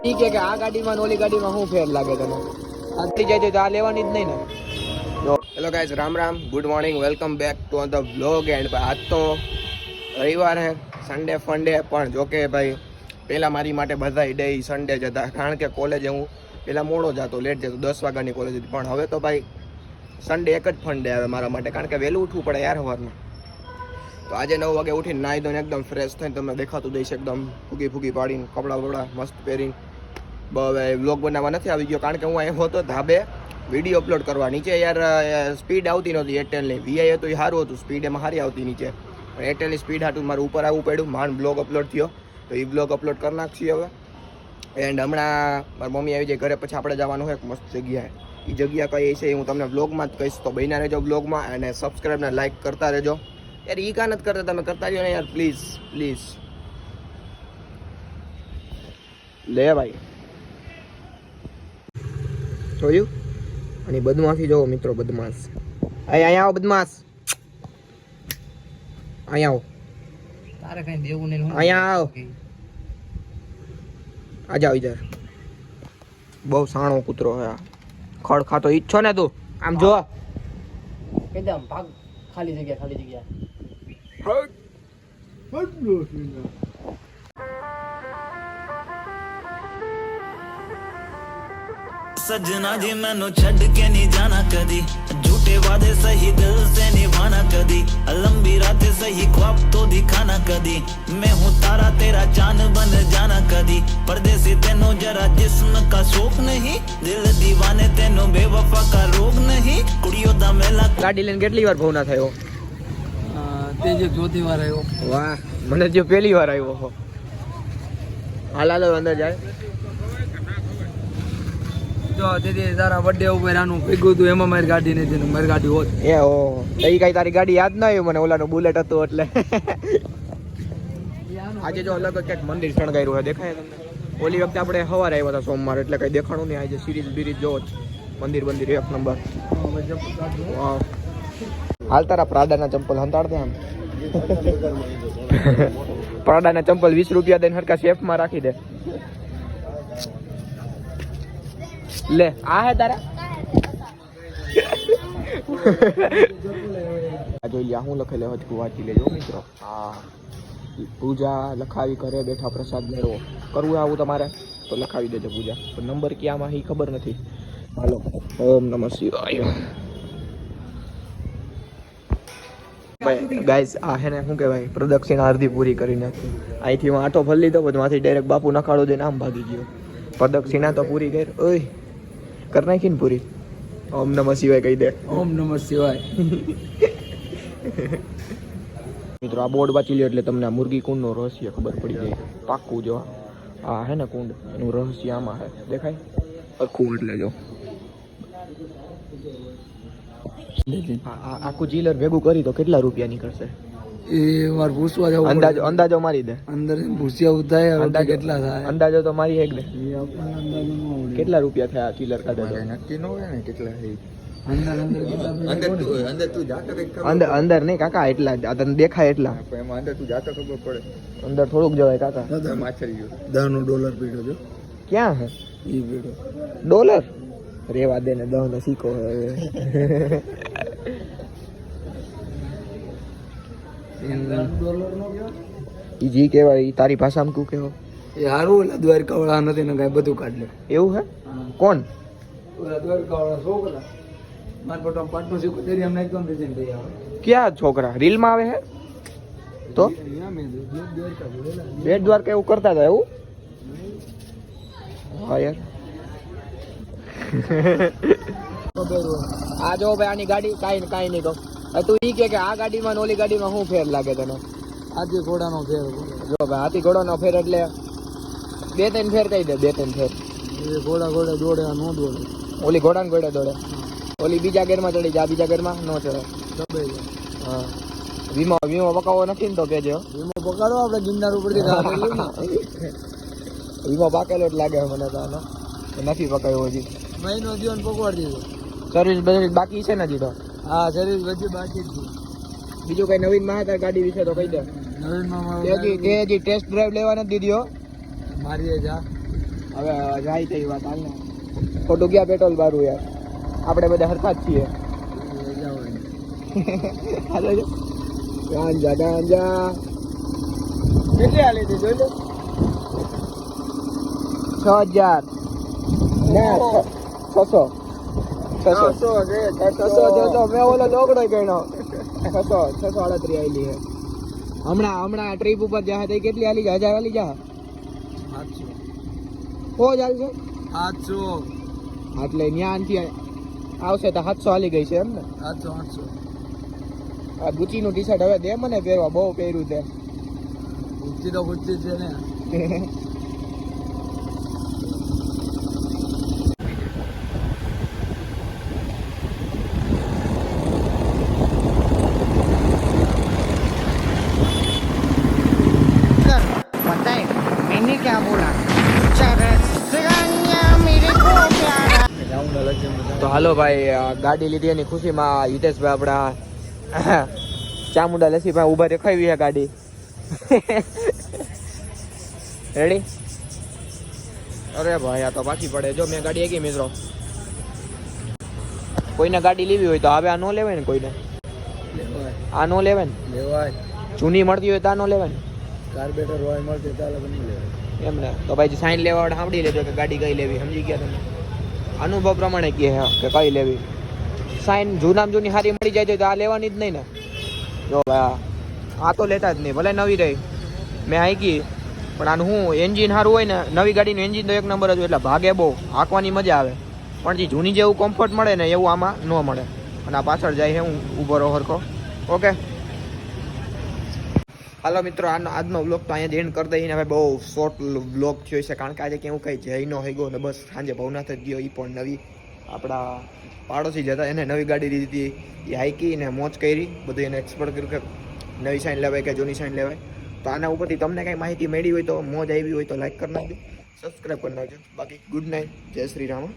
ઠીક છે કે આ ગાડીમાં ઓલી ગાડીમાં શું ફેર લાગે તને? આ થઈ જાય તો આ લેવાની જ નહીં ને. Hello guys, Ram Ram, good morning, welcome back to the vlog. And આજ તો રવિવાર હે, સન્ડે ફંડે. પણ જોકે ભાઈ પહેલાં મારી માટે બધા ડે સન્ડે જ હતા, કારણ કે કોલેજે હું પહેલાં મોડો જતો, લેટ જતો, 10 વાગ્યાની કોલેજ હતી. પણ હવે તો ભાઈ સન્ડે એક જ ફંડે આવે મારા માટે, કારણ કે વહેલું ઉઠવું પડે યાર સવારમાં. તો આજે 9 વાગે ઉઠીને નાહી ધોઈને એકદમ ફ્રેશ થઈને તમને દેખાતું દઈશ, એકદમ ફૂગી પાડીને કપડાં બપડા મસ્ત પહેરીને. હવે વ્લોગ બનાવવા નથી આવી ગયો, કારણ કે હું અહીં હતો ધાબે વિડીયો અપલોડ કરવા. નીચે યાર સ્પીડ આવતી નહોતી એરટેલની. વીઆઈ હતું એ સારું હતું, સ્પીડ એમાં સારી આવતી નીચે, પણ એરટેલની સ્પીડ હાટું મારે ઉપર આવવું પડ્યું. માંડ બ્લોગ અપલોડ થયો, તો એ બ્લોગ અપલોડ કરી નાખીએ હવે. એન્ડ હમણાં મારી મમ્મી આવી જાય ઘરે, પછી આપણે જવાનું હોય એક મસ્ત જગ્યાએ. એ જગ્યા કઈ છે એ હું તમને બ્લોગમાં જ કહીશ, તો બન્યા રહેજો બ્લોગમાં. અને સબસ્ક્રાઈબ ને લાઈક કરતા રહેજો યાર. એ કા નથી કરતા તમે, કરતા રહ્યો ને યાર, પ્લીઝ પ્લીઝ. લે ભાઈ જોયું? અને બદમાશી જોવો મિત્રો, બદમાશ. અહીંયા આવો બદમાશ, અહીંયા આવો. તારે કઈ દેવું નહીં, અહીંયા આવો, આ જાવ ઈધર. બહુ સાણો કૂતરો હે આ, ખડ ખાતો ઈચ્છો ને તું. આમ જો એકદમ ભાગ, ખાલી જગ્યા. सजना जी मैनू छड़ के नहीं जाना कदी, झूठे वादे सही दिल से निभाना कदी, लंबी रातें सही ख्वाब तो दिखाना कदी, मैं हूँ तारा तेरा चांद बन जाना कदी, परदेसी तेनो जरा जिस्म का शौक नहीं, दिल दीवाने तेनो बेवफा का रोग नहीं, कुड़ियों दा मेला. ગાડી લઈને કેટલી વાર ભવના થયો? તે જે ચોથી વાર આવ્યો. વાહ, મને જો પહેલી વાર આવ્યો હો. હાલ અંદર જાય. જો દીદી તારા બર્થડે ઉપર આનું ભેગું હતું, એમાં મારી ગાડી નથી, મારી ગાડી હોત. એ ઓ તો ઈ કઈ તારી ગાડી યાદ ના આવ્યું મને, ઓલાનું બુલેટ હતું એટલે. આજે જો અલગ જ કંઈક મંદિર શણગાર્યું હોય, દેખાય તમને? ઓલી વખતે આપણે સવારે આવ્યા હતા સોમવારે, એટલે કઈ દેખાણું નહીં. આજે સિરીઝ બીરીઝ જોવો જ, મંદિર એક નંબર. હાલ તારા પ્રાડાના ચંપલ હંતાડ દે આમ. પ્રાડાના ચંપલ 20 રૂપિયા દઈને હરકા શેફમાં રાખી દે. લે આ હે તારા. જોઈ લ્યા હું લખેલો હતું, વાંચી લેજો મિત્રો. હા, પૂજા લખાવી, ઘરે બેઠા પ્રસાદ મેળવો. કરવું આવું તમારે તો લખાવી દેજો પૂજા, પણ નંબર ક્યાંમાં એ ખબર નથી. હાલો, ઓમ નમઃ શિવાય. ગાઈઝ આ હે ને શું કહેવાય, પ્રદક્ષિણા અડધી પૂરી કરી નાખી. અહીંથી હું આટો ફરી લીધો, પછી માંથી ડાયરેક્ટ બાપુ નખાડો દઈને આમ ભાગી ગયો. પ્રદક્ષિણા તો પૂરી કરી. ઓય કર નાખી ને પૂરી. ઓમ નમઃ શિવાય કહી દે. ઓમ નમઃ શિવાય. મિત્રો આ બોર્ડ વાંચી લ્યો એટલે તમને આ મુરગી કુંડનું રહસ્ય ખબર પડી જાય પાક્કું. જો આ હે ને કુંડ, એનું રહસ્ય આમાં હે, દેખાય આખું એટલે જો આખું ચીલર ભેગું કરી તો કેટલા રૂપિયા નીકળશે એ મારે પૂછવા જવું. અંદાજો મારી દે. અંદર પૂછ્યા થાય, અંદાજ કેટલા થાય? અંદાજો તો મારી એક દે. અંદાજ કેટલા રૂપિયા થયા ચીલર કાઢે તો? નક્કી ન હોય ને કેટલા છે. અંદર નહીં કાકા, એટલા જ તને દેખાય એટલા. એમાં અંદર તું જાતો ખબર પડે. અંદર થોડુંક જવાય કાકા. $10 પીડો જો. ક્યાં હે ઈ પીડો ડોલર? રેવા દે ને, 10 નો સિક્કો હવે. ઈ જી કહેવાય, ઈ તારી ભાષામાં કુ કહેવો. એ હારું ઓલા દ્વારકા વાળા નથી ને કઈ બધું કાઢ લે. એવું હે? કોણ? ઓલા દ્વારકા વાળા છોકરા માર પોતા પાર્ટનરશિપ કરી અમને એકદમ પ્રેઝન્ટ થઈ આવે. ક્યાં છોકરા રીલમાં આવે હે? તો બેટ દ્વારકા એવું કરતા હતા એવું? હા યાર. આ જો ભાઈ આની ગાડી કાઈ નહીં કહું. તું ઈ કે આ ગાડીમાં ઓલી ગાડીમાં શું ફેર લાગે તને? હાથી ઘોડાનો ફેર. જો ભાઈ હાથી ઘોડાનો ફેર એટલે 2-3 ફેર કહી દે. 2-3 ફેર. એ ઘોડા દોડે, આ નો દોડે. ઓલી ઘોડાને ઘોડે દોડે, ઓલી બીજા ગેરમાં ચડી જાય, બીજા ગેરમાં નો ચડે. દબાઈ જાય. હા, વીમો પકાવવો નથી ને તો કેજો. વીમો પકાડો આપણે ગિરનાર ઉપરથી. વીમો પાકેલો જ લાગે મને તો આનો, નથી પકાવ્યો હજી. મહિનો જીવન પકવાડી દીધો. સર્વિસ બધી બાકી છે ને હજી તો? હા, સર્વિસ બધી બાકી જ છે. બીજું કઈ નવીન માં તાર ગાડી વિશે તો કહી દે. નવીનમાં હજી ટેસ્ટ ડ્રાઈવ લેવા નથી દીધી હો. મારીએ જા હવે જાય તો એ વાત હાલ ને ખોટું ગયા પેટ્રોલ બારું યાર આપણે બધા હરખા જ છીએ હાલો જો ગાંજા ગાંજા કેટલી હાલી હતી જોઈ લો 6000 ના 600 મેં ઓલો દોગડો ગણ્યો 638 આવેલી છે હમણાં ટ્રીપ ઉપર જા કેટલી હાલી જા 1000 હાલી જા 800 હો ચાલશે 800 એટલે ન્યાનથી આવશે તો 700 હાલી ગઈ છે એમ ને 800 આ ગુચીનું ટી શર્ટ હવે દે મને પહેરવા બહુ પહેર્યું તે ગુચ્ચી તો ગુચ્ચી છે ને मैंने क्या बोला તો હાલો ભાઈ ગાડી લીધી એની ખુશીમાં હિતેશભાઈ આપણા ચામુંડા લસી ભાઈ ઊભા દેખાવી છે ગાડી રેડી અરે ભાઈ આ તો પાછી પડે જો મેં ગાડી આવી મિત્રો કોઈને ગાડી લેવી હોય તો હવે આ નો લેવાય ને કોઈને આ નો લેવાય ને લેવાય જૂની મળતી હોય તો આ નો લેવાય ને કાર્બેટર હોય મળશે ચાલે બની લેવાય એમ ને તો ભાઈ સાઈન લેવા વાળા સાંભળી લેજો કે ગાડી કઈ લેવી સમજી ગયા તમે અનુભવ પ્રમાણે કહે કે કઈ લેવી સાઈન જૂની સારી મળી જાય તો આ લેવાની જ નહીં ને જો ભાઈ આ તો લેતા જ નહીં ભલે નવી રહી મેં હાંકી પણ આનું શું એન્જિન સારું હોય ને નવી ગાડીનું એન્જિન તો એક નંબર જ હોય એટલે ભાગે બહુ હાંકવાની મજા આવે પણ જે જૂની જેવું કમ્ફર્ટ મળે ને એવું આમાં ન મળે અને આ પાછળ જાય છે હું ઊભો રહો હરખો ઓકે હાલો મિત્રો આજનો બ્લોગ તો અહીંયા એન્ડ કરી દઈને હવે બહુ શોર્ટ બ્લોગ થયો છે કારણ કે આજે કેવું કંઈ જઈ ન હોય ગયો ને બસ સાંજે ભવનાથ જ ગયો એ પણ નવી આપણા પાડોશી જતા એને નવી ગાડી લીધી હતી એ હાઈકી ને મોજ કરી બધું એને એક્સપ્લોર કર્યું કે નવી સાઈન લેવાય કે જૂની સાઈન લેવાય તો આના ઉપરથી તમને કંઈ માહિતી મળી હોય તો મોજ આવી હોય તો લાઈક કરી નાખજો સબસ્ક્રાઈબ કરી નાખજો બાકી ગુડ નાઇટ જય શ્રી રામ